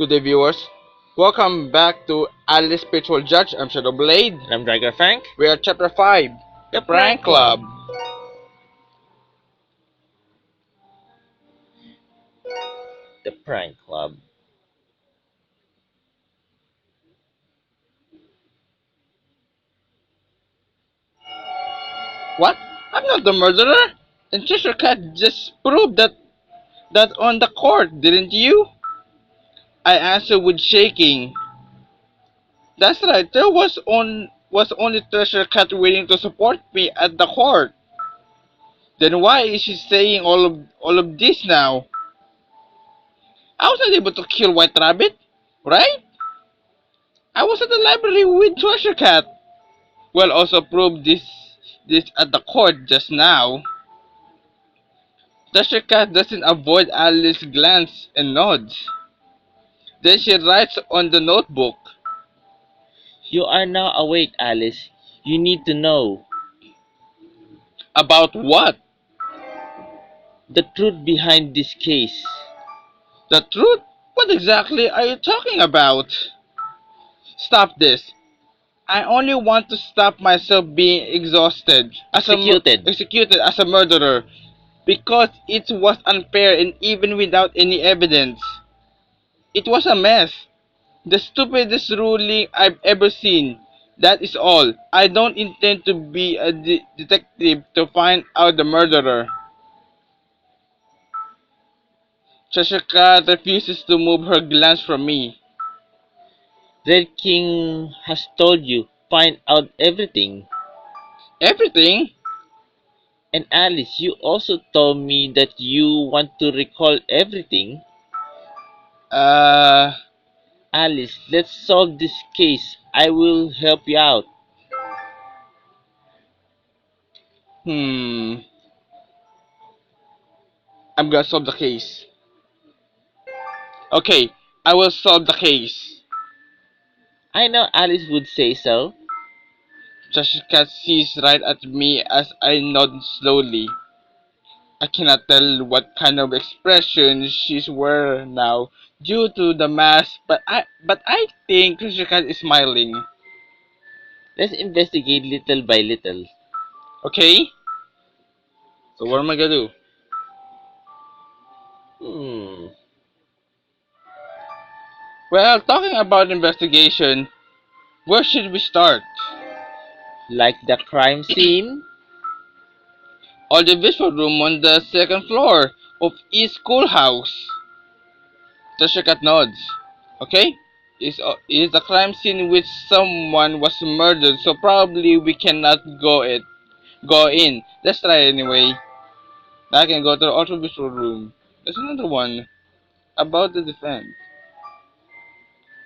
Good day, viewers. Welcome back to Alice Spiritual Judge. I'm Shadow Blade. And I'm Dragon Frank. We are Chapter 5, The Prank Prank Club. Club. The Prank Club. What? I'm not the murderer? And Cheshire Cat just proved that on the court, didn't you? I answered with shaking. That's right, there was only Treasure Cat waiting to support me at the court. Then why is she saying all of this now? I was not able to kill White Rabbit, right? I was at the library with Treasure Cat. Well, also proved this at the court just now. Treasure Cat doesn't avoid Alice's glance and nods. Then she writes on the notebook. You are now awake, Alice. You need to know About what? the truth behind this case. The truth? What exactly are you talking about? Stop this. I only want to stop myself being exhausted Executed. executed as a murderer because it was unfair and even without any evidence. It was a mess. The stupidest ruling I've ever seen. That is all. I don't intend to be a detective to find out the murderer. Cheshire refuses to move her glance from me. Red King has told you, find out everything. Everything? And Alice, you also told me that you want to recall everything. Uh, Alice, let's solve this case. I will help you out. hmm. I'm gonna solve the case. Okay, I will solve the case. I know Alice would say so. Jessica sees right at me as I nod slowly. I cannot tell what kind of expression she's wearing now due to the mask, but I think Jessica is smiling. Let's investigate little by little. Okay? So what am I gonna do? Hmm. Well, talking about investigation, where should we start? Like the crime scene? Audiovisual room on the second floor of East Schoolhouse. Jessica nods. Okay? Is a crime scene in which someone was murdered, so probably we cannot go in. Let's try anyway. I can go to the audiovisual room. There's another one about the defense.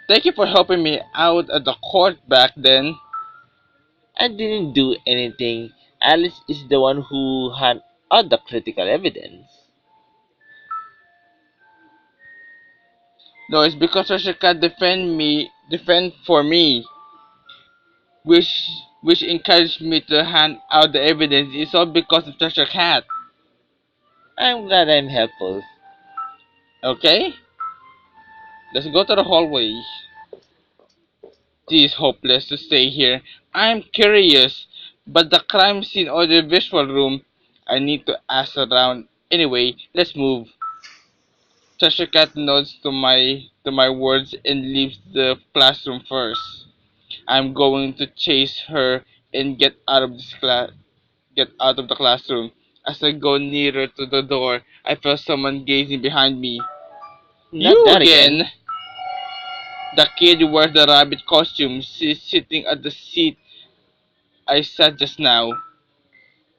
Thank you for helping me out at the court back then. I didn't do anything. Alice is the one who had all the critical evidence. No, it's because Jessica defend for me, which which encouraged me to hand out the evidence. It's all because of Treasure Cat. I'm glad I'm helpful. Okay? Let's go to the hallway. It is hopeless to stay here. I'm curious, but the crime scene or the visual room, I need to ask around. Anyway, let's move. Treasure Cat nods to my words and leaves the classroom first. I'm going to chase her and get out of the classroom. As I go nearer to the door, I feel someone gazing behind me. Not You that again. again! The kid who wears the rabbit costume. She's sitting at the seat I sat just now.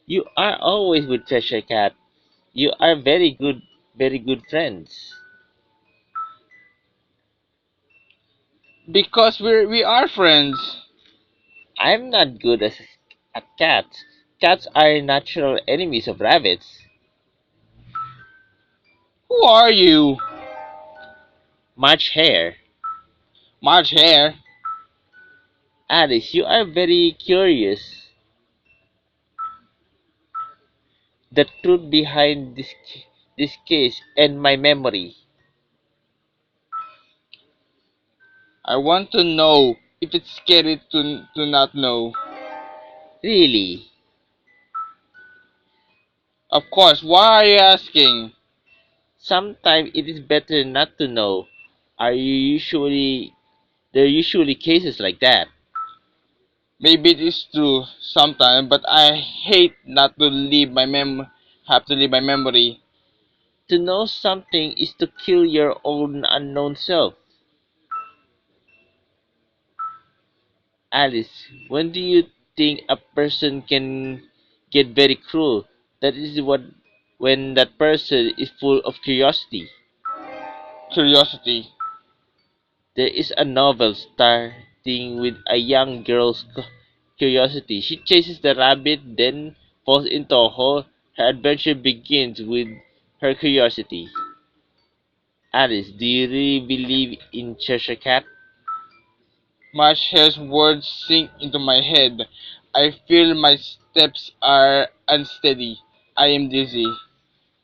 You are always with Treasure Cat. You are very good friends. Because we are friends. I'm not good at cats. Cats are natural enemies of rabbits. Who are you? March Hare. March Hare. Alice, you are very curious. The truth behind this case and my memory. I want to know if it's scary to not know. Really? Of course, why are you asking? Sometimes it is better not to know. Are you usually There are usually cases like that. Maybe it is true sometimes, but I hate not to leave my have to leave my memory. To know something is to kill your own unknown self. Alice, when do you think a person can get very cruel? That is what When that person is full of curiosity. Curiosity. There is a novel starting with a young girl's curiosity. She chases the rabbit, then falls into a hole. Her adventure begins with her curiosity. Alice, do you really believe in Cheshire Cat? Marshall's words sink into my head. I feel my steps are unsteady. I am dizzy.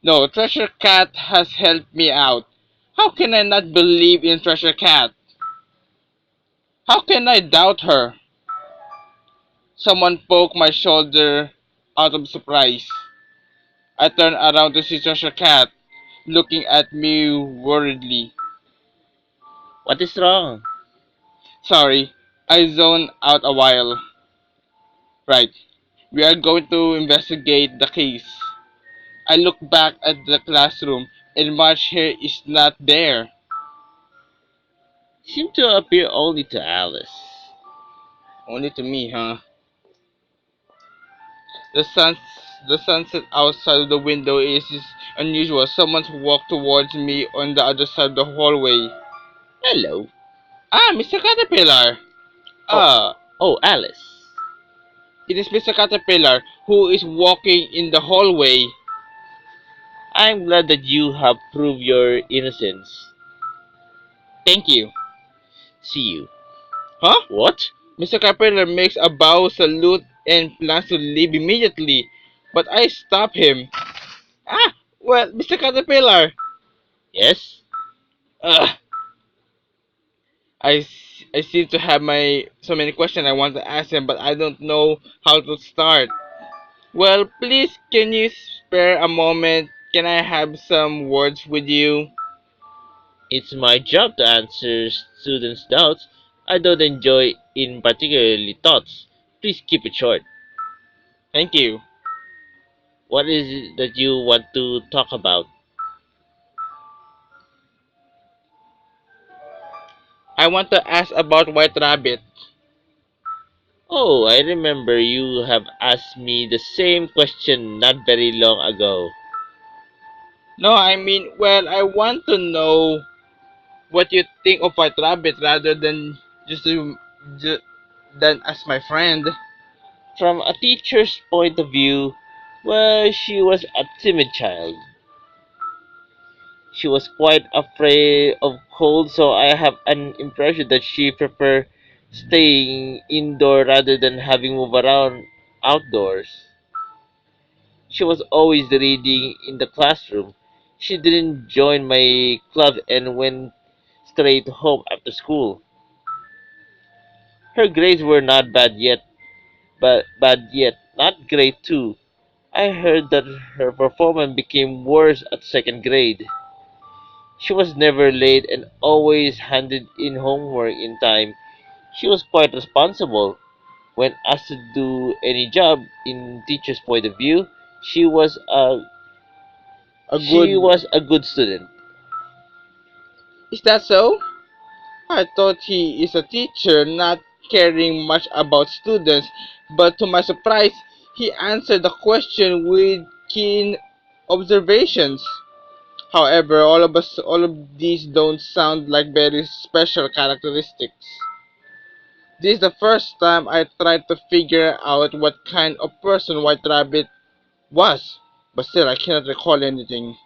No, Treasure Cat has helped me out. How can I not believe in Treasure Cat? How can I doubt her? Someone poked my shoulder out of surprise. I turned around to see Treasure Cat looking at me worriedly. What is wrong? Sorry, I zoned out a while. Right, we are going to investigate the case. I look back at the classroom and March here is not there. Seem to appear only to Alice. Only to me, huh? The sun, the sunset outside of the window is unusual. Someone's walked towards me on the other side of the hallway. Hello. Ah, Mr. Caterpillar. Oh, Ah, oh, Alice. it is Mr. Caterpillar who is walking in the hallway. I'm glad that you have proved your innocence. Thank you. See you. Huh? What? Mr. Caterpillar makes a bow, salute, and plans to leave immediately, but I stop him. Ah, well, Mr. Caterpillar. Yes? Ugh. I seem to have my so many questions I want to ask him, but I don't know how to start. Well, please, can you spare a moment? Can I have some words with you? It's my job to answer students' doubts. I don't enjoy in particularly thoughts. Please keep it short. Thank you. What is it that you want to talk about? I want to ask about White Rabbit. Oh, I remember you have asked me the same question not very long ago. No, I mean, well, I want to know what you think of White Rabbit rather than just than as my friend. From a teacher's point of view, well, she was a timid child. She was quite afraid of cold, so I have an impression that she preferred staying indoor rather than having move around outdoors. She was always reading in the classroom. She didn't join my club and went straight home after school. Her grades were not bad yet, but bad yet, not great too. I heard that her performance became worse at second grade. She was never late and always handed in homework in time. She was quite responsible. When asked to do any job in teacher's point of view, she was a A she good. was a good student. Is that so? I thought he is a teacher, not caring much about students, but to my surprise, he answered the question with keen observations. However, all of these don't sound like very special characteristics. This is the first time I tried to figure out what kind of person White Rabbit was, but still I cannot recall anything.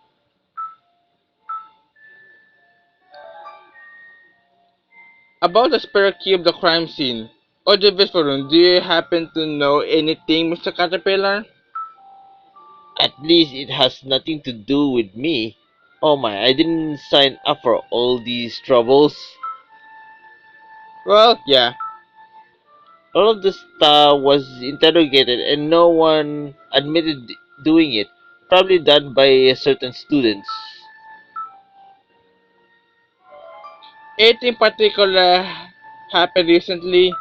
About the spare key of the crime scene, Audiovisual, do you happen to know anything, Mr. Caterpillar? At least it has nothing to do with me. Oh my, I didn't sign up for all these troubles. Well, yeah. All of the staff was interrogated and no one admitted doing it, probably done by certain students. Anything particular happened recently?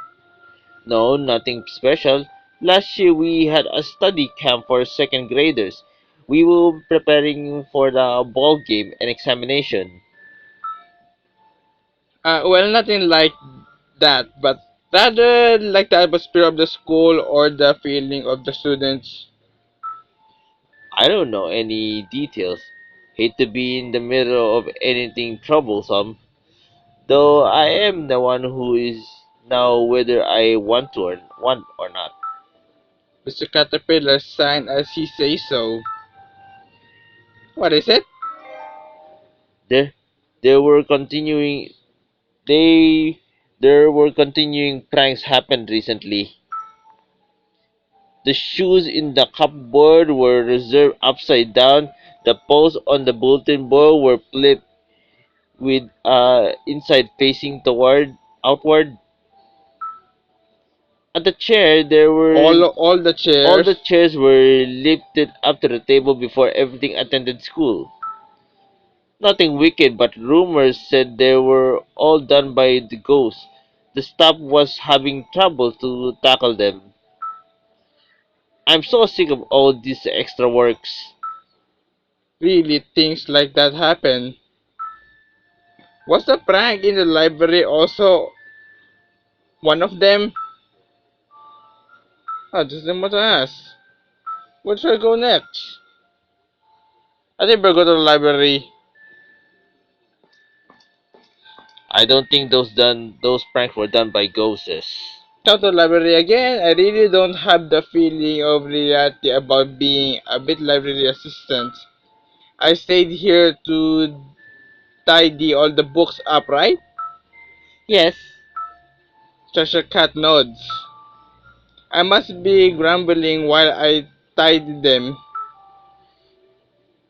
No, nothing special. Last year we had a study camp for second graders. We were preparing for the ball game and examination. Well, nothing like that, but rather like the atmosphere of the school or the feeling of the students. I don't know any details. Hate to be in the middle of anything troublesome, though I am the one who is now whether I want or not. Mr. Caterpillar signed as he says so. What is it? There, there were continuing they there were continuing pranks happened recently. The shoes in the cupboard were reserved upside down. The posts on the bulletin board were flipped with inside facing toward outward. At the chair, All the all the chairs. chairs were lifted up to the table before everything attended school. Nothing wicked, but rumors said they were all done by the ghost. The staff was having trouble to tackle them. I'm so sick of all these extra works. Really, things like that happen. Was the prank in the library also one of them? I just want to ask. Where should I go next? I think we'll go to the library. I don't think those pranks were done by ghosts. Come to the library again. I really don't have the feeling of reality about being a bit library assistant. I stayed here to tidy all the books up, right? Yes, Cheshire Cat nods. I must be grumbling while I tidy them.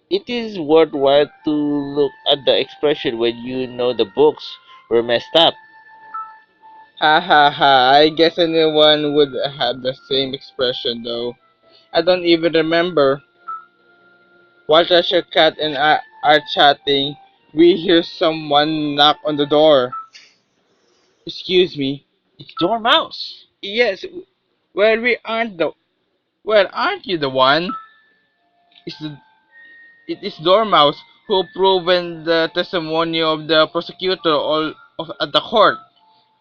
it is worthwhile to look at the expression when you know the books were messed up. Ha ha ha, I guess anyone would have the same expression though. I don't even remember. While Cheshire Cat and I are chatting, we hear someone knock on the door. Excuse me. It's Dormouse. Yes, well we aren't the well aren't you the one? It's the, it is Dormouse who proven the testimony of the prosecutor at the court.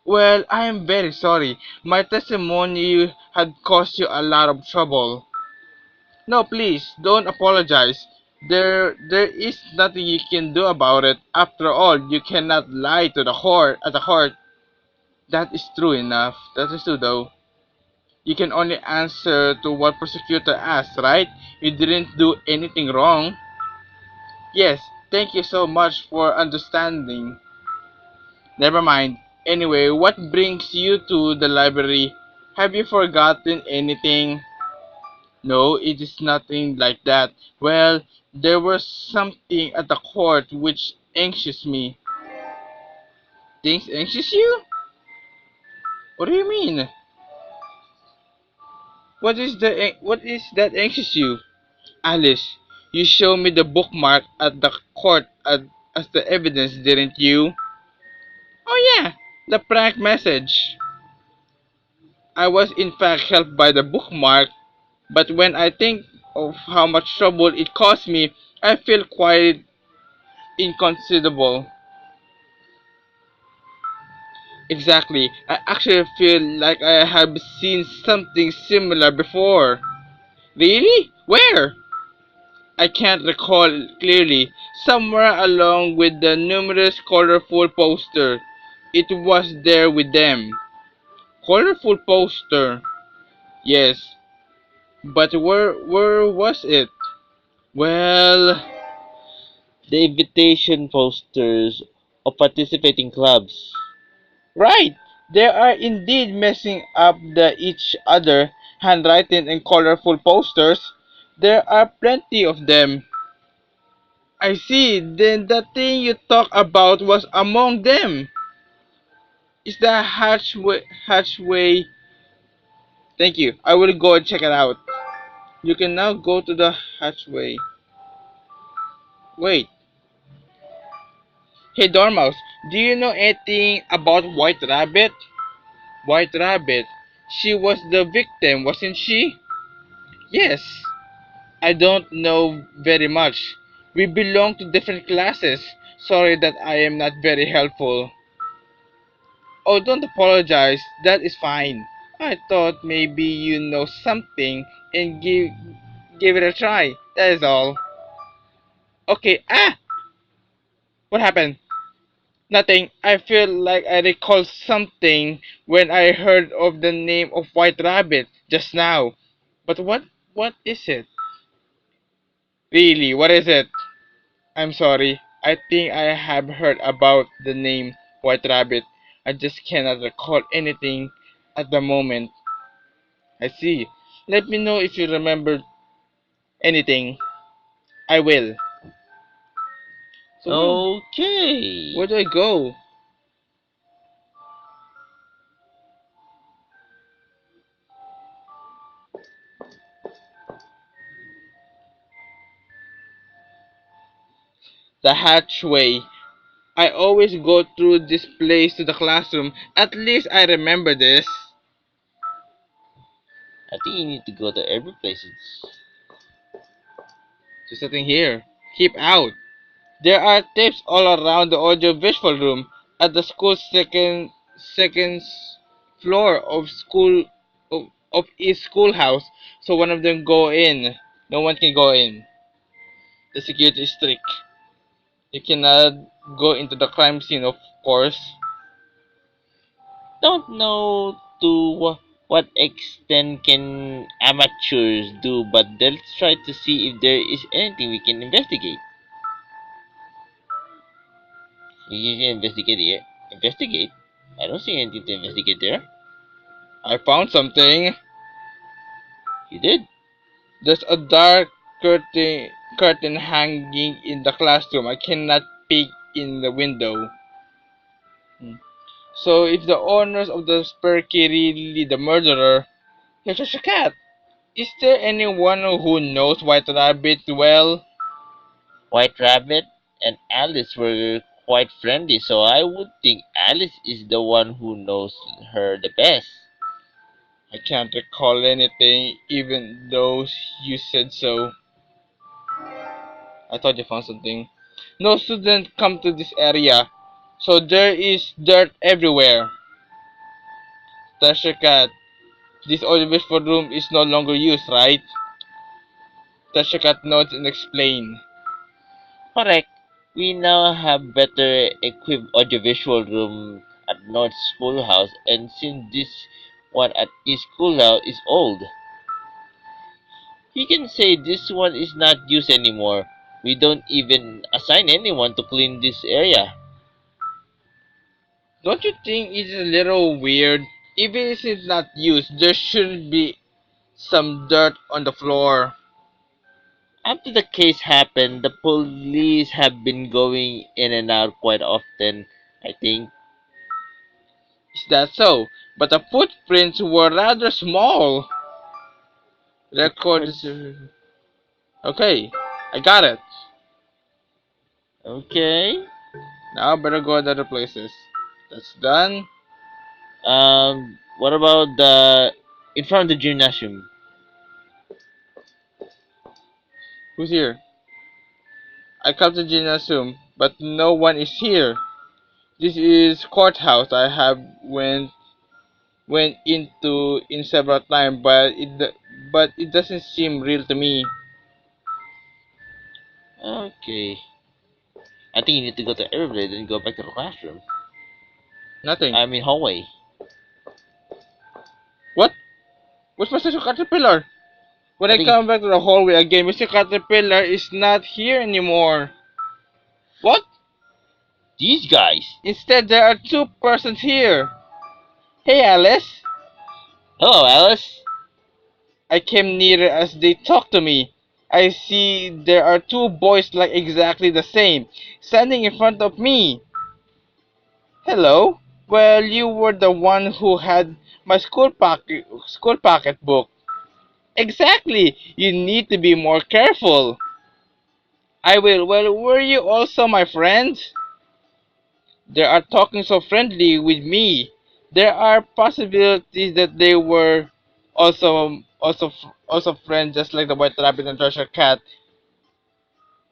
Well, I am very sorry. My testimony had caused you a lot of trouble. No, please, don't apologize. There is nothing you can do about it. After all, you cannot lie to the court at the court. That is true enough. That is true though. You can only answer to what prosecutor asks, right? You didn't do anything wrong. Yes, thank you so much for understanding. Never mind. Anyway, what brings you to the library? Have you forgotten anything? No, it is nothing like that. Well, there was something at the court which anxious me. Things anxious you? What do you mean? What is that anxious you? Alice, you showed me the bookmark at the court as the evidence, didn't you? Oh yeah, the prank message. I was in fact helped by the bookmark, but when I think of how much trouble it cost me, I feel quite inconsiderable. Exactly. I actually feel like I have seen something similar before. Really? Where? I can't recall clearly. Somewhere along with the numerous colorful poster. It was there with them. Colorful poster. Yes. But where was it? Well, The invitation posters of participating clubs. right. They are indeed messing up the each other handwriting and colorful posters. There are plenty of them. I see. Then the thing you talk about was among them. Is the hatchway? Thank you. I will go and check it out. You can now go to the hatchway. Wait. Hey Dormouse, do you know anything about White Rabbit? White Rabbit. She was the victim, wasn't she? Yes. I don't know very much. We belong to different classes. Sorry that I am not very helpful. Oh, don't apologize. That is fine. I thought maybe you know something and give it a try. That is all. Okay. Ah! What happened? Nothing. I feel like I recall something when I heard of the name of White Rabbit just now. But what is it? Really, what is it? I'm sorry. I think I have heard about the name White Rabbit. I just cannot recall anything at the moment. I see. Let me know if you remember anything. I will. So where Okay. do I go? The hatchway. I always go through this place to the classroom. At least I remember this. I think you need to go to every places. Just sitting here. Keep out. There are tapes all around the audiovisual room at the school's second floor of each schoolhouse. So one of them go in. No one can go in. The security is strict. You cannot go into the crime scene, of course. Don't know to what extent can amateurs do, but let's try to see if there is anything we can investigate. You can investigate here. Investigate? I don't see anything to investigate there. I found something. You did. There's a dark curtain hanging in the classroom. I cannot peek in the window. Hmm. So if the owners of the spare key really the murderer, here's just a cat. Is there anyone who knows White Rabbit well? White Rabbit and Alice were quite friendly, so I would think Alice is the one who knows her the best. I can't recall anything, even though you said so. I thought you found something. No students come to this area, so there is dirt everywhere. Treasure Cat, this audiovisual room is no longer used, right? Treasure Cat nods and explains. Correct. We now have better equipped audiovisual room at North Schoolhouse, and since this one at East Schoolhouse is old, you can say this one is not used anymore. We don't even assign anyone to clean this area. Don't you think it's a little weird? Even if it's not used, there should be some dirt on the floor. After the case happened, the police have been going in and out quite often, I think. Is that so? But the footprints were rather small. Records. Okay, I got it. Okay. Now I better go to other places. That's done. What about the in front of the gymnasium? Who's here? I come to gymnasium, but no one is here. This is courthouse. I have went into in several times, but it doesn't seem real to me. Okay. I think you need to go to everybody, then go back to the classroom. Nothing. I mean hallway. What? Where's Mr. Caterpillar? When I I think come back to the hallway again, Mr. Caterpillar is not here anymore. What? these guys. Instead, there are two persons here. Hey, Alice. Hello, Alice. I came nearer as they talked to me. I see there are two boys like exactly the same, standing in front of me. Hello. Well, you were the one who had my school pocketbook. Exactly. You need to be more careful. I will. Well, were you also my friend? They are talking so friendly with me. There are possibilities that they were also friends, just like the White Rabbit and Treasure Cat,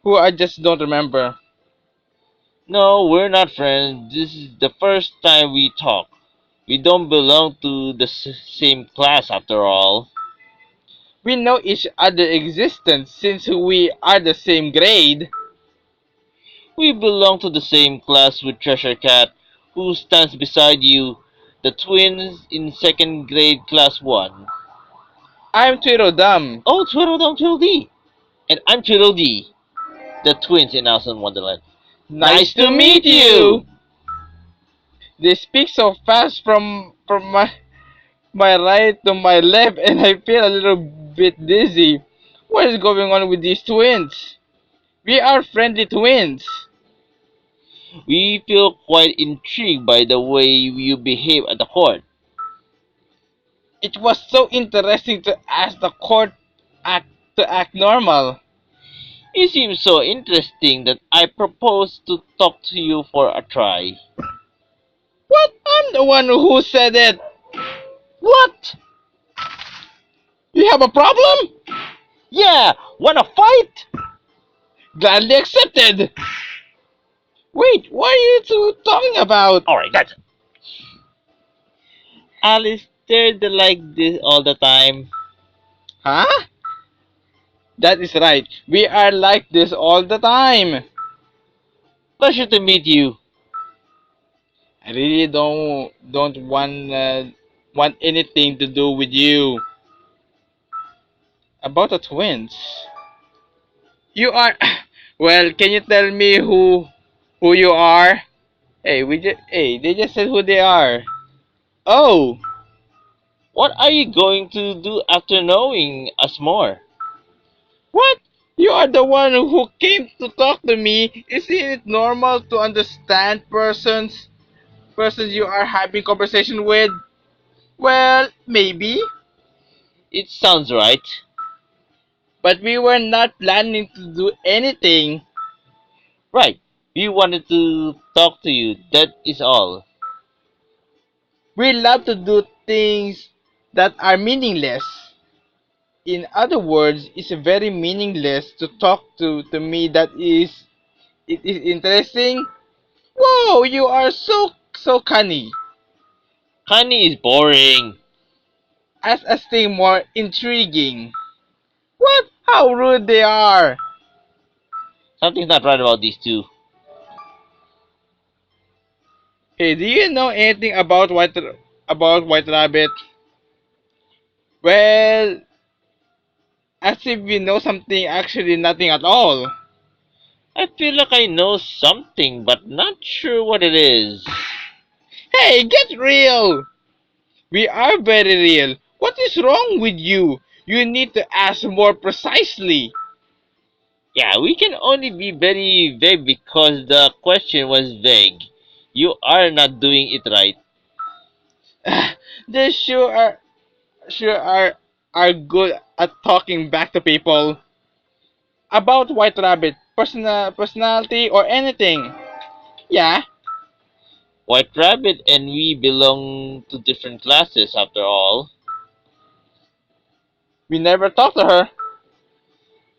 who I just don't remember. No, we're not friends. This is the first time we talk. We don't belong to the same class after all. We know each other existence since we are the same grade. We belong to the same class with Treasure Cat, who stands beside you, the twins in second grade class 1. I'm Tweedledum. Oh, Tweedledum Tweedledee! And I'm Tweedledee, the twins in Alice in Wonderland. Nice Nice to to meet meet you. you! They speak so fast from my right to my left, and I feel a little bit dizzy. What is going on with these twins? We are friendly twins. We feel quite intrigued by the way you behave at the court. It was so interesting to ask the court act to act normal. You seem so interesting that I propose to talk to you for a try. What? I'm the one who said it. What? You have a problem? Yeah, wanna fight? Gladly accepted. Wait, what are you two talking about? Alright, that's it. Alice, they're like this all the time. Huh? That is right. We are like this all the time. Pleasure to meet you. I really don't want anything to do with you. About the twins. You are well, can you tell me who you are? Hey, they just said who they are. Oh, What are you going to do after knowing us more? what? You are the one who came to talk to me. Isn't it normal to understand persons you are having conversation with? Well, maybe, It sounds right. but we were not planning to do anything. Right. We wanted to talk to you, that is all. We love to do things that are meaningless. In other words, it's very meaningless to talk to me that it is interesting. Whoa, you are so canny. Honey is boring. As a thing more intriguing. What? How rude they are. Something's not right about these two. Hey, do you know anything about White Rabbit? Well, as if we know something, actually nothing at all. I feel like I know something, but not sure what it is. Hey, get real! We are very real. What is wrong with you? You need to ask more precisely. Yeah, we can only be very vague because the question was vague. You are not doing it right. They sure are good at talking back to people about White Rabbit, personality or anything. Yeah, White Rabbit and we belong to different classes after all. we never talked to her.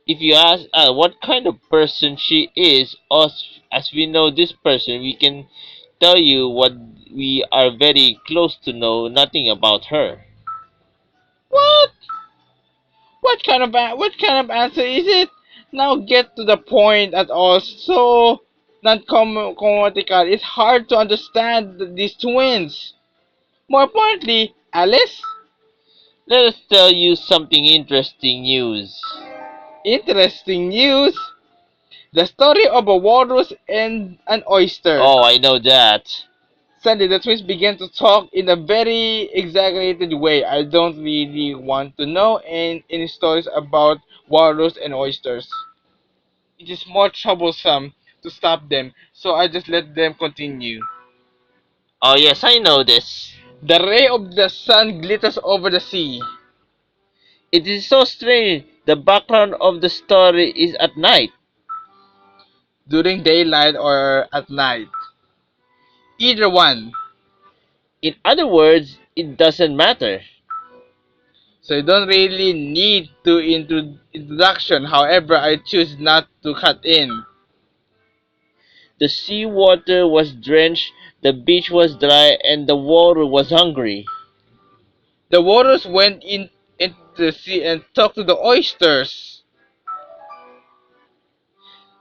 If you ask what kind of person she is, us as we know this person, we can tell you what we are very close to know nothing about her. What? What kind of answer is it? Now get to the point at all. So non-commatical. It's hard to understand these twins. More importantly, Alice. Let us tell you something interesting news. Interesting news. The story of a walrus and an oyster. Oh, I know that. Suddenly, the twins began to talk in a very exaggerated way. I don't really want to know any stories about walrus and oysters. It is more troublesome to stop them, so I just let them continue. Oh yes, I know this. The ray of the sun glitters over the sea. It is so strange. The background of the story is at night. During daylight or at night. Either one. In other words, it doesn't matter. So you don't really need to introduction. However, I choose not to cut in. The sea water was drenched, the beach was dry, and the water was hungry. The waters went into the sea and talked to the oysters.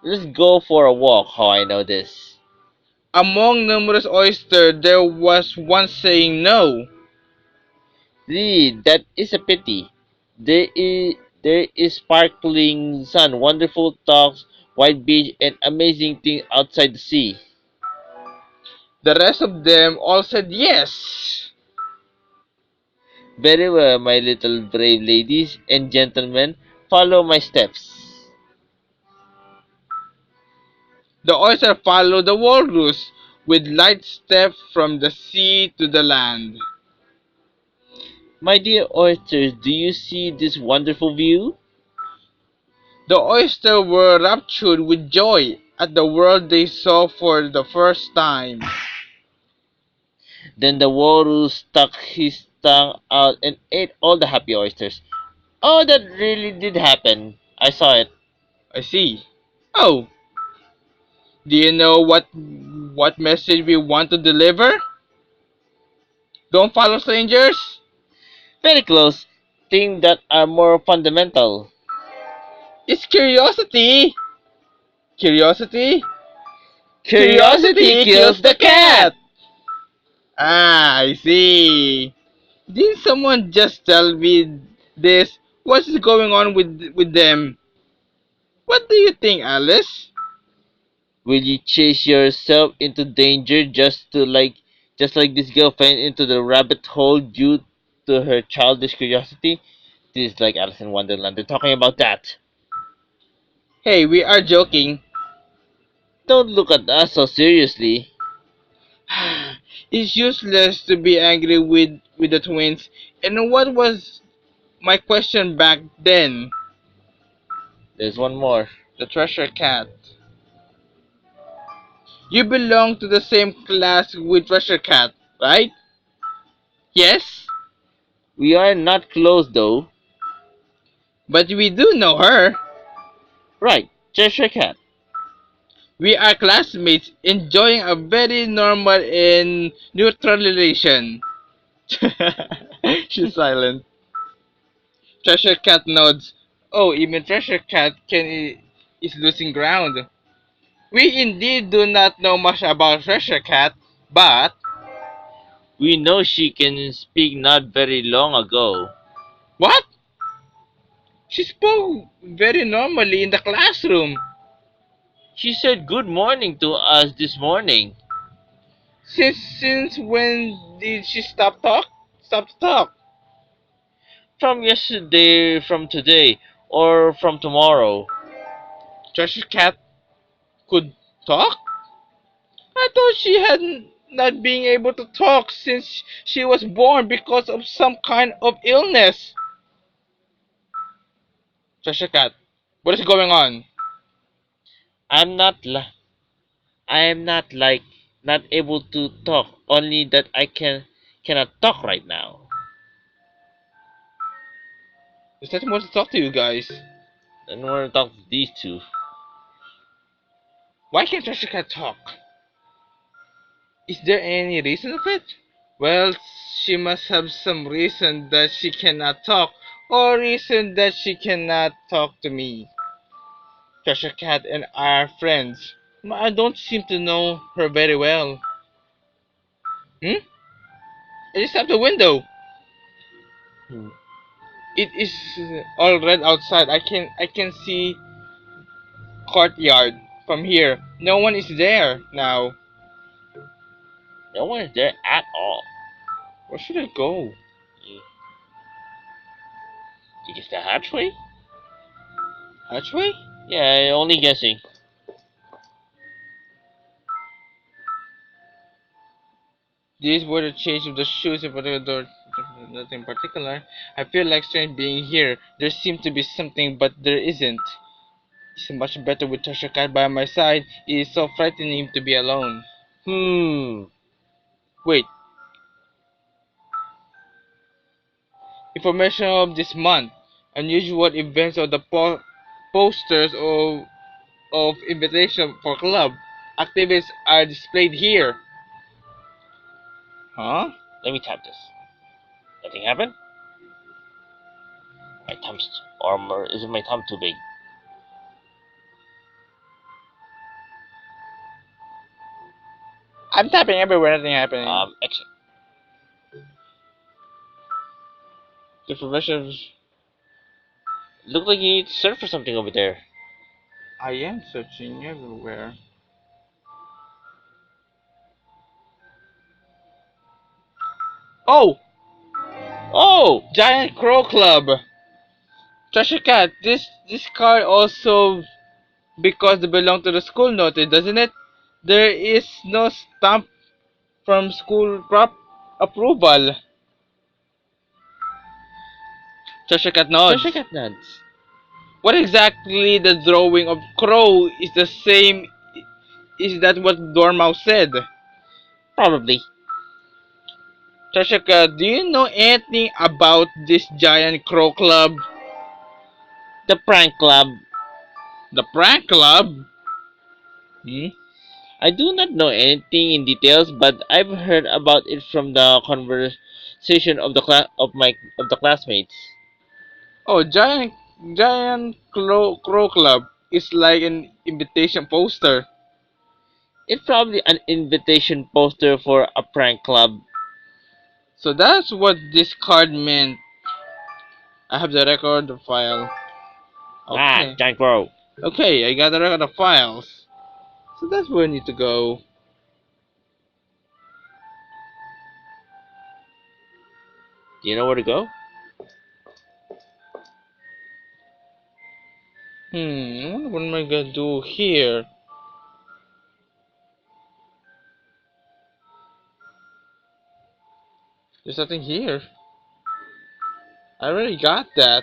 Let's go for a walk, how I know this. Among numerous oysters, there was one saying no. Really, that is a pity. There is sparkling sun, wonderful talks, white beach, and amazing things outside the sea. The rest of them all said yes. Very well, my little brave ladies and gentlemen, follow my steps. The oyster followed the walrus with light step from the sea to the land. My dear oysters, do you see this wonderful view? The oysters were raptured with joy at the world they saw for the first time. Then the walrus stuck his tongue out and ate all the happy oysters. Oh, that really did happen. I saw it. I see. Oh, do you know what message we want to deliver? Don't follow strangers? Very close. Things that are more fundamental. It's curiosity. Curiosity? Curiosity kills the cat. Ah, I see. Didn't someone just tell me this? What's going on with them? What do you think, Alice? Will you chase yourself into danger just like this girl fell into the rabbit hole due to her childish curiosity? This is like Alice in Wonderland. They're talking about that. Hey, we are joking. Don't look at us so seriously. It's useless to be angry with the twins. And what was my question back then? There's one more. The treasure cat. You belong to the same class with treasure cat, right? Yes, We are not close though. but we do know her. Right, Cheshire Cat. We are classmates enjoying a very normal and neutral relation. She's silent. Treasure Cat nods. Oh, even Treasure Cat is losing ground. We indeed do not know much about Treasure Cat, but We know she can speak not very long ago. what? She spoke very normally in the classroom. She said good morning to us this morning. Since when did she stop talk? Stop to talk. From yesterday, from today, or from tomorrow. Treasure Cat could talk? I thought she had not been able to talk since she was born because of some kind of illness. Treasure Cat, what is going on? I'm not li- I am not like not able to talk, only that cannot talk right now. There's nothing more to talk to you guys. I don't want to talk to these two. Why can't Treasure Cat talk? Is there any reason of it? Well, she must have some reason that she cannot talk, or reason that she cannot talk to me. Treasure Cat and I are friends. I don't seem to know her very well. Hmm? I just tapped the window. Hmm. It is all red outside. I can see courtyard from here. No one is there now. No one is there at all. Where should I go? You think it's the hatchway? Hatchway? Yeah, only guessing. These were the change of the shoes in particular, nothing in particular. I feel like strange being here. There seems to be something, but there isn't. It's much better with Treasure Cat by my side. It is so frightening to be alone. Hmm. Wait, information of this month. Unusual events of the posters of invitation for club. Activities are displayed here. Huh? Let me tap this. Nothing happened? My thumb's armor. Isn't my thumb too big? I'm tapping everywhere, nothing happening. Exit. Information. Look like you need to search for something over there. I am searching everywhere. Oh! Oh! Giant Crow Club! Treasure Cat, this card also because they belong to the school noted, doesn't it? There is no stamp from school prop approval. Treasure Cat nods. Treasure cat nuts. What exactly the drawing of crow is the same? Is that what Dormouse said? Probably. Treasure Cat, do you know anything about this giant crow club? The prank club. The prank club? Hmm? I do not know anything in details, but I've heard about it from the conversation of the classmates. Oh, giant crow club is like an invitation poster. It's probably an invitation poster for a prank club. So that's what this card meant. I have the record of file. Okay. Giant crow. Okay, I got the record of files. So that's where I need to go. Do you know where to go? I wonder what am I gonna do here? There's nothing here. I already got that.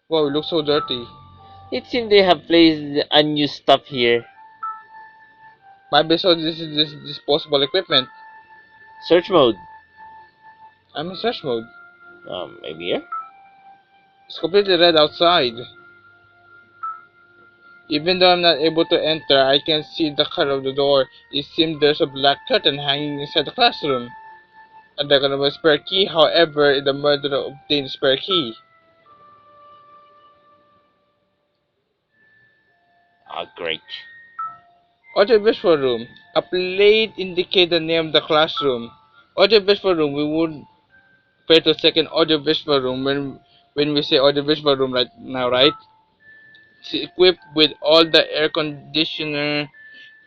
Wow, it looks so dirty. It seems they have placed unused stuff here. Maybe so this is this disposable equipment. Search mode. I'm in search mode. Maybe here? It's completely red outside. Even though I'm not able to enter, I can see the color of the door. It seems there's a black curtain hanging inside the classroom. And they're gonna have a spare key, however, the murderer obtained the spare key. Great. Audiovisual room. A plate indicates the name of the classroom. Audiovisual room, we would pay to second audiovisual room when we say audiovisual room right now, right? It's equipped with all the air conditioner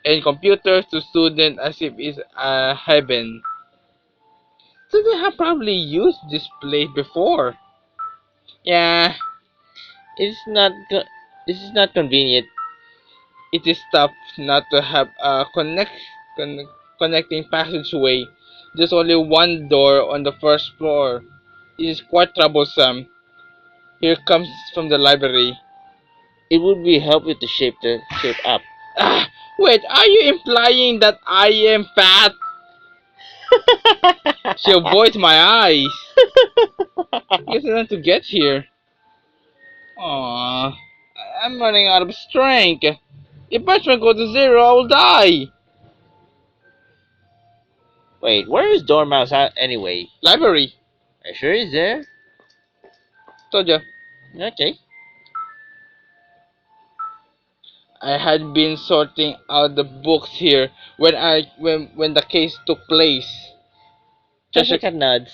and computers to students as if it's a heaven. So they have probably used this place before. Yeah, It's not. This is not convenient. it is tough not to have a connecting passageway. There's only one door on the first floor. It is quite troublesome. Here comes from the library. It would be helpful to shape up. Ah, wait, are you implying that I am fat? She avoids my eyes. Guess I want to get here. Aww, I'm running out of strength. If my strength goes to zero, I will die. Wait, where is Dormouse at anyway? Library. Are you sure he's there? Told ya. Okay. I had been sorting out the books here when the case took place. Treasure cat nods.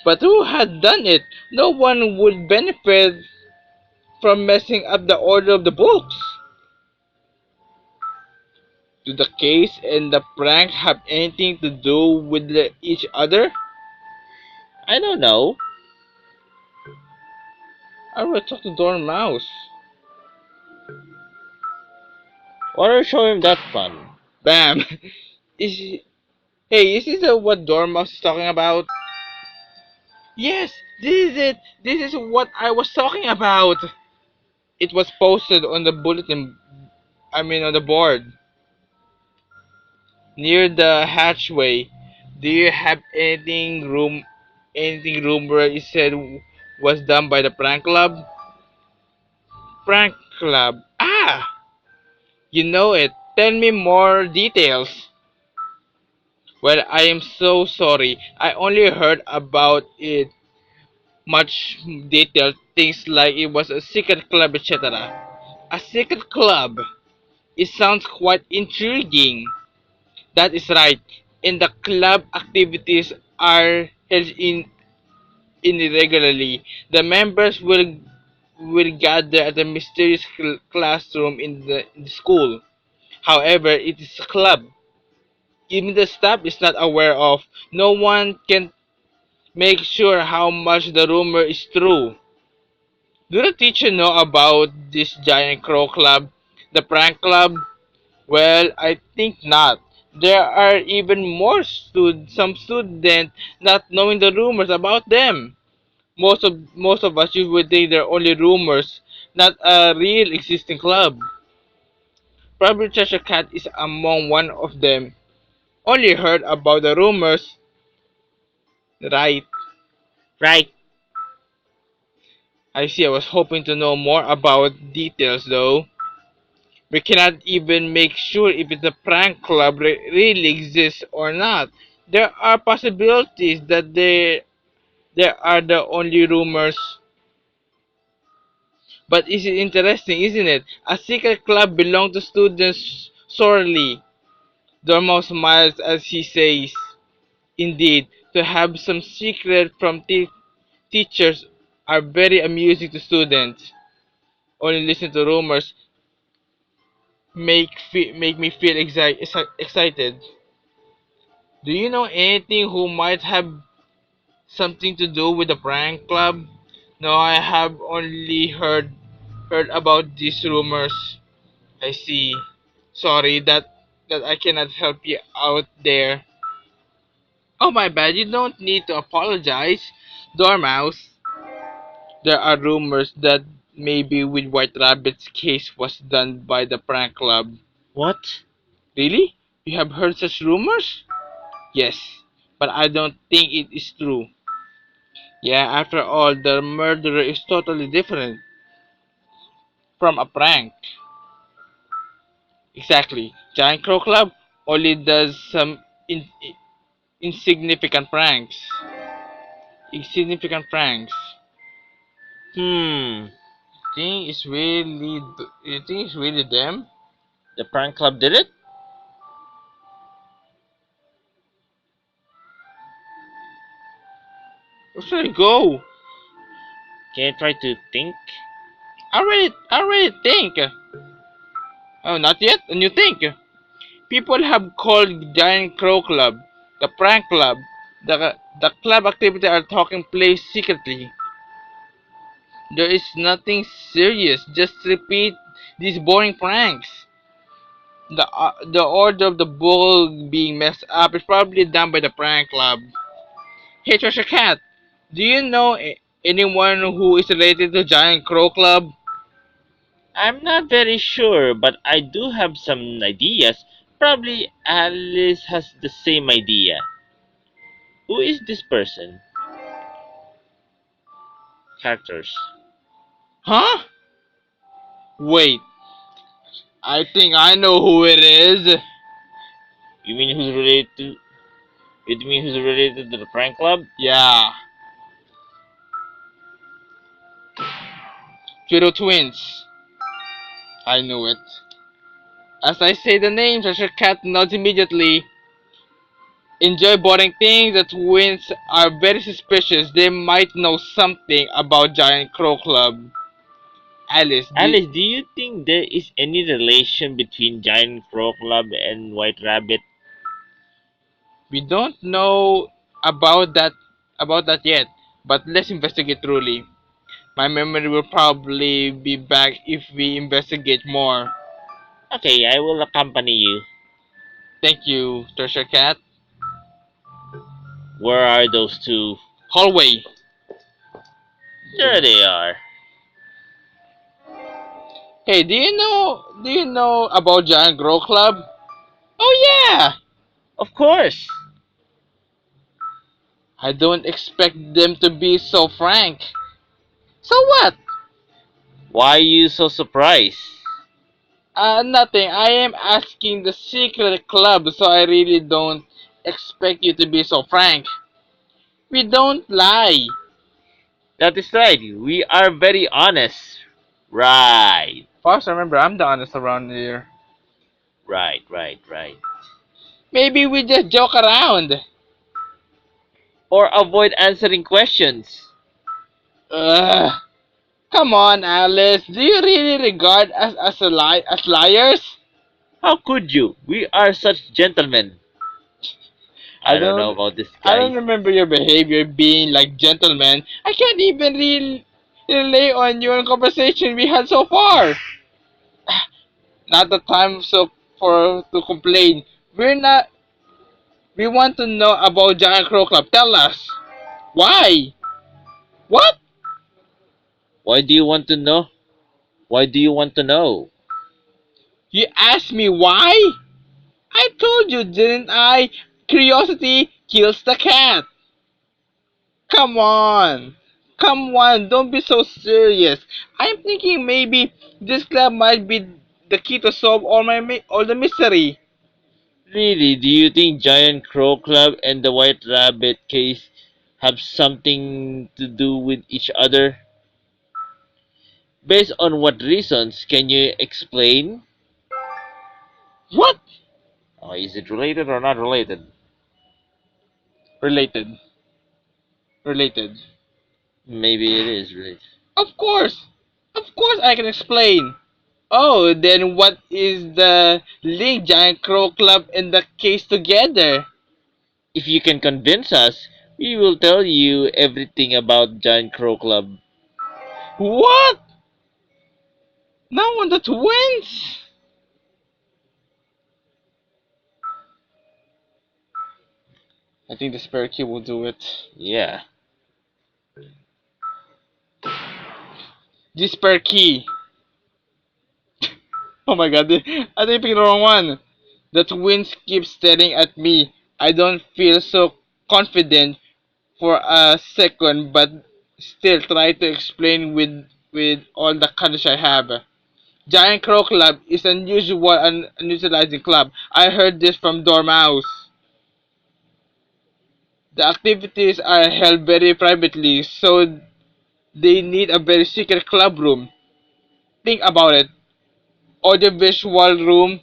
But who had done it? No one would benefit from messing up the order of the books. Do the case and the prank have anything to do with each other? I don't know. I will talk to Dormouse. Why don't you show him that fun? Bam! Is Hey, is this what Dormouse is talking about? Yes, this is it. This is what I was talking about. It was posted on the bulletin. I mean, on the board near the hatchway. Do you have anything rumor is said was done by the prank club? Prank club. Ah, you know it. Tell me more details. Well, I am so sorry. I only heard about it much detailed things like it was a secret club, etc. A secret club. It sounds quite intriguing. That is right. And the club activities are held in irregularly. The members will gather at a mysterious classroom in the school. However, it is a club. Even the staff is not aware of. No one can make sure how much the rumor is true. Do the teacher know about this giant crow club, the prank club? Well, I think not. There are even more some students not knowing the rumors about them. Most of us usually think they're only rumors, not a real existing club. Probably Cheshire Cat is among one of them. Only heard about the rumors, right? Right. I see. I was hoping to know more about details though. We cannot even make sure if the prank club really exists or not. There are possibilities that there are the only rumors. But it's interesting, isn't it? A secret club belongs to students sorely. Dormo smiles as he says, indeed, to have some secret from teachers are very amusing to students. Only listen to rumors make me feel excited. Do you know anything who might have something to do with the prank club? No, I have only heard about these rumors. I see. Sorry that I cannot help you out there. Oh my bad, you don't need to apologize, Dormouse. There are rumors that maybe with White Rabbit's case was done by the prank club. What? Really? You have heard such rumors? Yes, but I don't think it is true. Yeah, after all, the murderer is totally different from a prank. Exactly. Giant Crow Club only does some insignificant pranks. Insignificant pranks. Hmm. You think it's really them? The prank club did it? Where should I go? Can you try to think? I already think. Oh, not yet. And you think? People have called Giant Crow Club, the prank club, the club activity are taking place secretly. There is nothing serious. Just repeat these boring pranks. The order of the bull being messed up is probably done by the prank club. Hey, Treasure Cat, do you know anyone who is related to Giant Crow Club? I'm not very sure, but I do have some ideas. Probably Alice has the same idea. Who is this person? Characters. Huh? Wait, I think I know who it is. You mean who's related to? You mean who's related to the prank club? Yeah, Kyoto Twins. I knew it. As I say the name, Treasure Cat nods immediately. Enjoy boring things. The twins are very suspicious. They might know something about Giant Crow Club. Alice, Alice, do you think there is any relation between Giant Crow Club and White Rabbit? we don't know about that yet, but let's investigate truly. My memory will probably be back if we investigate more. Okay, I will accompany you. Thank you, Treasure Cat. Where are those two? Hallway. There they are. Hey, do you know about Giant Grow Club? Oh yeah! Of course. I don't expect them to be so frank. So what? Why are you so surprised? Nothing. I am asking the secret club, so I really don't expect you to be so frank. We don't lie. That is right. We are very honest. Right. First, remember, I'm the honest around here. Right. Maybe we just joke around. Or avoid answering questions. Ugh. Come on, Alice. Do you really regard us as liars? How could you? We are such gentlemen. I I don't know don't. about this I don't guy. remember your behavior being like gentlemen. I can't even relay on your conversation we had so far. Not the time so for to complain. We're not. We want to know about Giant Crow Club. Tell us why. What? Why do you want to know? Why do you want to know? You asked me why? I told you, didn't I? Curiosity kills the cat. Come on. Come on, don't be so serious. I'm thinking maybe this club might be the key to solve all the mystery. Really, do you think Giant Crow Club and the White Rabbit case have something to do with each other? Based on what reasons? Can you explain? What? Is it related or not related? Related. Related. Maybe it is related. Of course. Of course I can explain. Oh, then what is the link Giant Crow Club and the case together? If you can convince us, we will tell you everything about Giant Crow Club. What? Now on the twins? I think the spare key will do it. Yeah. The spare key. Oh my god, I think I picked the wrong one. The twins keep staring at me. I don't feel so confident for a second, but still try to explain with all the courage I have. Giant Crow Club is unusual and unutilizing club. I heard this from Dormouse. The activities are held very privately, so they need a very secret club room. Think about it. Audiovisual room,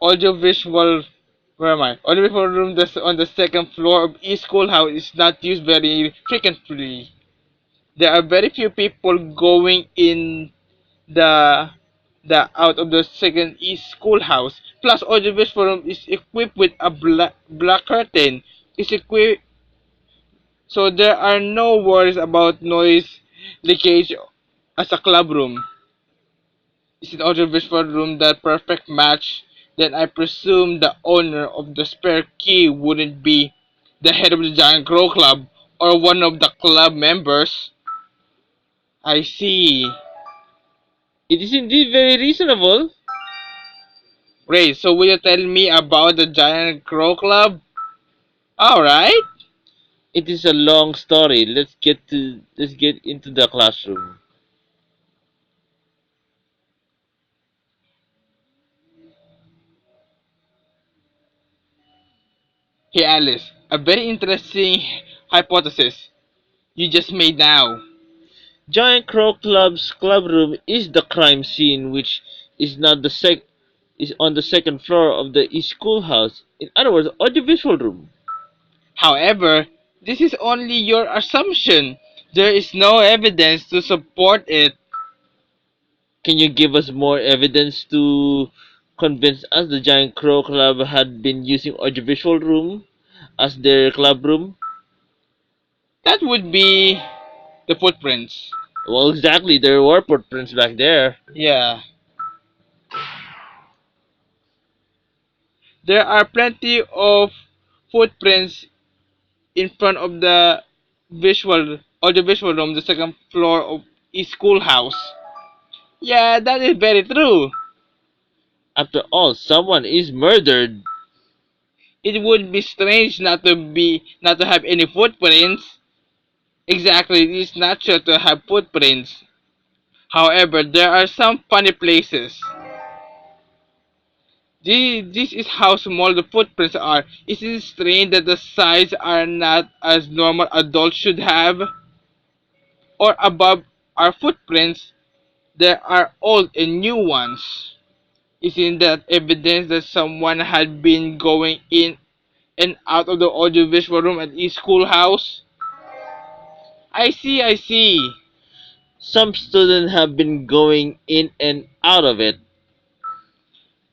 audiovisual, where am I? Audiovisual room that's on the second floor of each schoolhouse is not used very frequently. There are very few people going in the out of the second east schoolhouse. Plus, audiovisual room is equipped with a black curtain. It's equipped so there are no worries about noise leakage as a club room. Is an audiovisual room the perfect match? Then I presume the owner of the spare key wouldn't be the head of the Giant Crow Club or one of the club members. I see. It is indeed very reasonable. Great, so will you tell me about the Giant Crow Club? Alright. It is a long story. Let's get into the classroom. Hey Alice, a very interesting hypothesis you just made now. Giant Crow Club's clubroom is the crime scene, which is not the sec is on the second floor of the East Schoolhouse. In other words, audiovisual room. However, this is only your assumption. There is no evidence to support it. Can you give us more evidence to convince us the Giant Crow Club had been using audiovisual room as their club room? That would be the footprints. Well, exactly. There were footprints back there. Yeah. There are plenty of footprints in front of the audiovisual room, the second floor of each schoolhouse. Yeah, that is very true. After all, someone is murdered. It would be strange not to have any footprints. Exactly, it is natural to have footprints. However, there are some funny places. This is how small the footprints are. Isn't it strange that the size are not as normal adults should have? Or above our footprints, there are old and new ones. Isn't that evidence that someone had been going in and out of the audiovisual room at each schoolhouse? I see. Some students have been going in and out of it.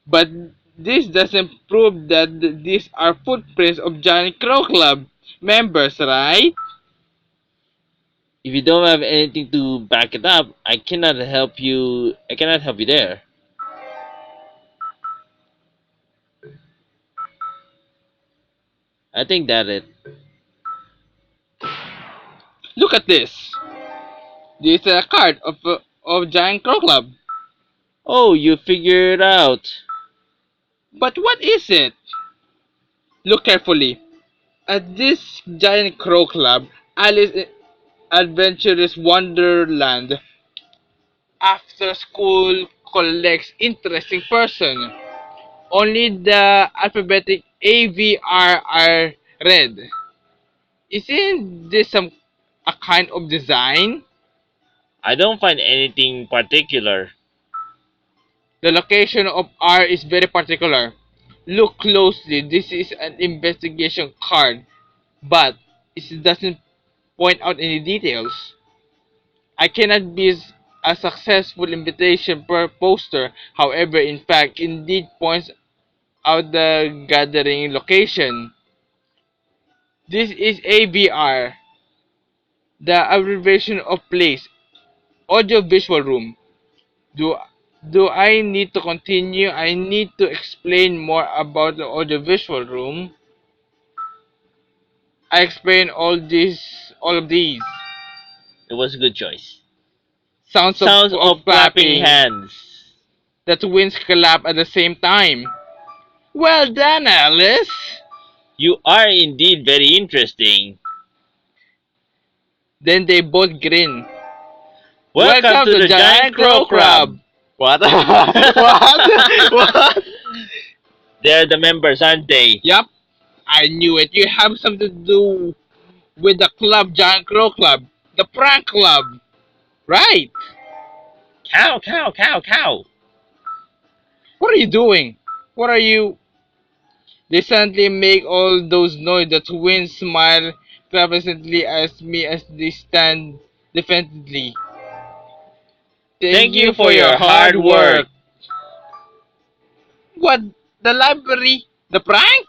But this doesn't prove that these are footprints of Johnny Crow Club members, right? If you don't have anything to back it up, I cannot help you there. I think that it. Look at this. This is a card of Giant Crow Club. Oh, you figured it out. But what is it? Look carefully. At this Giant Crow Club, Alice in Adventurous Wonderland, after school collects interesting person. Only the alphabetic AVR are red. Isn't this some a kind of design? I don't find anything particular. The location of R is very particular. Look closely. This is an investigation card, but it doesn't point out any details. I cannot be a successful invitation per poster. However, in fact, indeed points out the gathering location. This is AVR, the abbreviation of place, audio visual room. Do do I need to continue? I need to explain more about the audiovisual room. I explain all of these. It was a good choice. Sounds Sounds of of clapping clapping. hands. The twins clap at the same time. Well done, Alice. You are indeed very interesting. Then they both grin. Welcome to the Giant Crow Club. What? what? what? They're the members, aren't they? Yup, I knew it. You have something to do with the club, Giant Crow Club, the prank club, right? Cow, cow, cow, cow. What are you doing? What are you? They suddenly make all those noise. The twins smile pleasantly at me as they stand defensively. Thank you for your hard work. What? The library? The prank?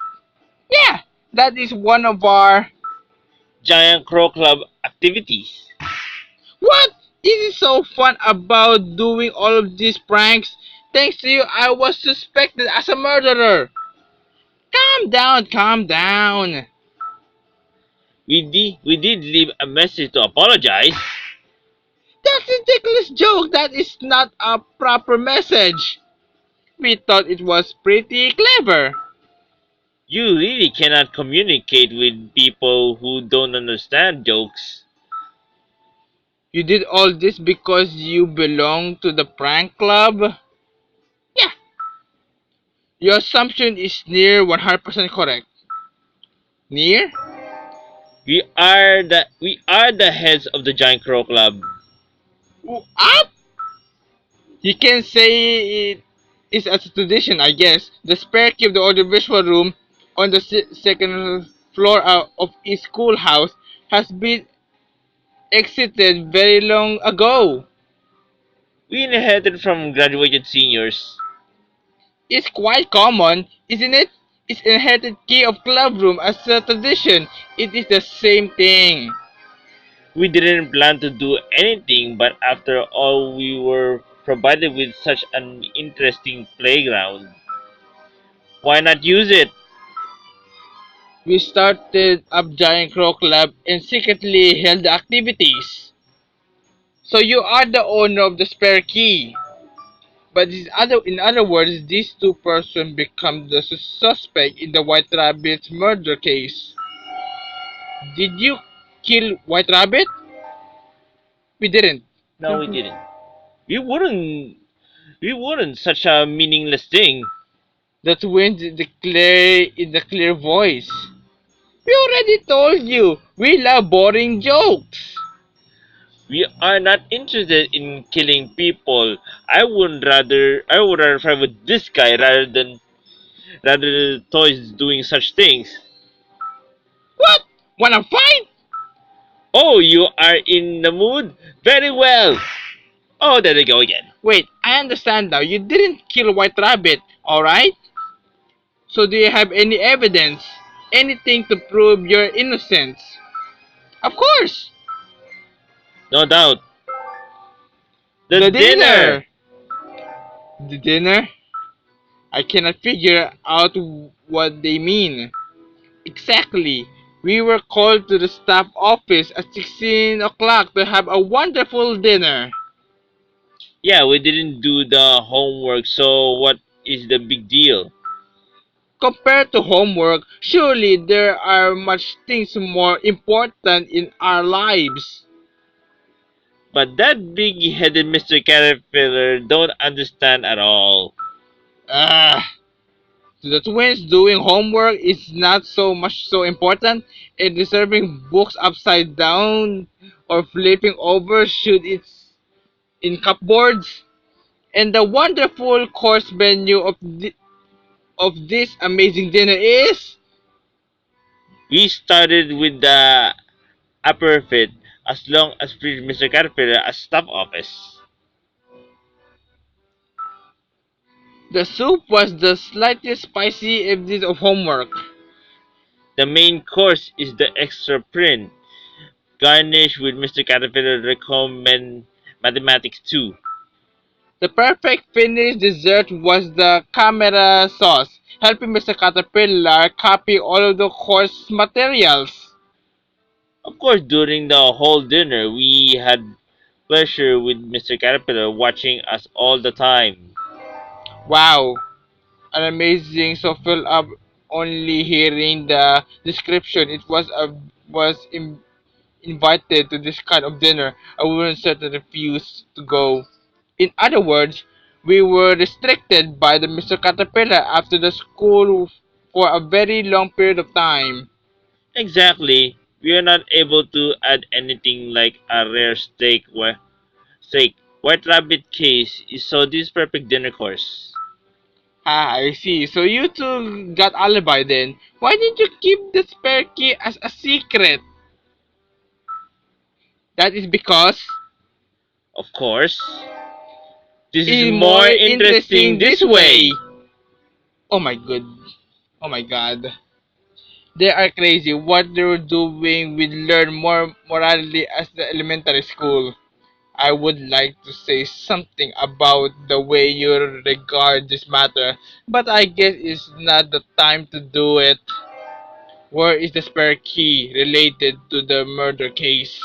Yeah, that is one of our. Giant Crow Club activities. What? Is it so fun about doing all of these pranks? Thanks to you, I was suspected as a murderer. Calm down, calm down. We did leave a message to apologize. That's a ridiculous joke. That is not a proper message. We thought it was pretty clever. You really cannot communicate with people who don't understand jokes. You did all this because you belong to the prank club? Yeah, your assumption is near 100% correct. Near? We are the heads of the Giant Crow Club. What? You can say it is as a tradition, I guess. The spare key of the audiovisual room on the second floor of each schoolhouse has been exited very long ago. We inherited from graduated seniors. It's quite common, isn't it? It's inherited key of club room as a tradition. It is the same thing. We didn't plan to do anything, but after all, we were provided with such an interesting playground. Why not use it? We started up Giant Croc Lab and secretly held the activities. So you are the owner of the spare key. But in other words, these two persons become the suspect in the White Rabbit's murder case. Did you kill White Rabbit? We didn't. No, we didn't. We wouldn't. We wouldn't. Such a meaningless thing. The twins declare in the clear voice. We already told you, we love boring jokes. We are not interested in killing people. I would rather fight with this guy rather than toys doing such things. What? Wanna fight? Oh, you are in the mood? Very well. Oh, there they go again. Wait, I understand now. You didn't kill White Rabbit, alright? So do you have any evidence? Anything to prove your innocence? Of course! No doubt. The The dinner. dinner! The dinner? I cannot figure out what they mean. Exactly. We were called to the staff office at 16 o'clock to have a wonderful dinner. Yeah, we didn't do the homework, so what is the big deal? Compared to homework, surely there are much things more important in our lives. But that big-headed Mr. Caterpillar don't understand at all. Ah, to the twins, doing homework is not so much so important, and reserving books upside down or flipping over should it's in cupboards. And the wonderful course menu of this amazing dinner is We started with the upper fit as long as freed Mr. Caterpillar at staff office. the soup was the slightly spicy evidence of homework. The main course is the extra print, garnished with Mr. Caterpillar recommend mathematics too. The perfect finished dessert was the camera sauce, helping Mr. Caterpillar copy all of the course materials. Of course, during the whole dinner, we had pleasure with Mr. Caterpillar watching us all the time. Wow, an amazing so filled up only hearing the description. It was invited to this kind of dinner. I wouldn't certainly refuse to go. In other words, we were restricted by the Mr. Caterpillar after the school for a very long period of time. Exactly. We are not able to add anything like a rare steak. White rabbit case is so this perfect dinner course. Ah, I see. So you two got alibi then. Why did you keep the spare key as a secret? That is because Of course, this is it's more more interesting interesting this this way. way. Oh my god. Oh my god. They are crazy. What they were doing we learn more morality as the elementary school. I would like to say something about the way you regard this matter, but I guess it's not the time to do it. Where is the spare key related to the murder case?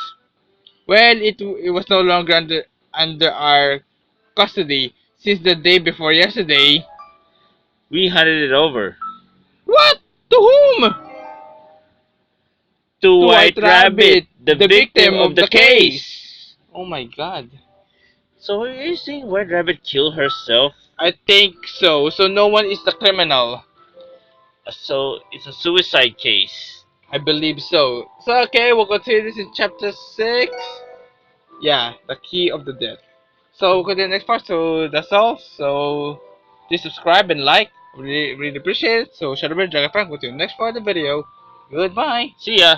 Well, it was no longer under our custody since the day before yesterday. We handed it over What? To whom? to To White White Rabbit, Rabbit, the the victim victim of of the the case. case. Oh my god. So are you saying White Rabbit killed herself? I think so. So no one is the criminal. So it's a suicide case. I believe so. So okay, we'll continue this in chapter 6. Yeah, the key of the death. So we'll go to the next part. So that's all. So please subscribe and like. Really, really appreciate it. So share the video, drag a friend. Go to the next part of the video. Goodbye. See ya.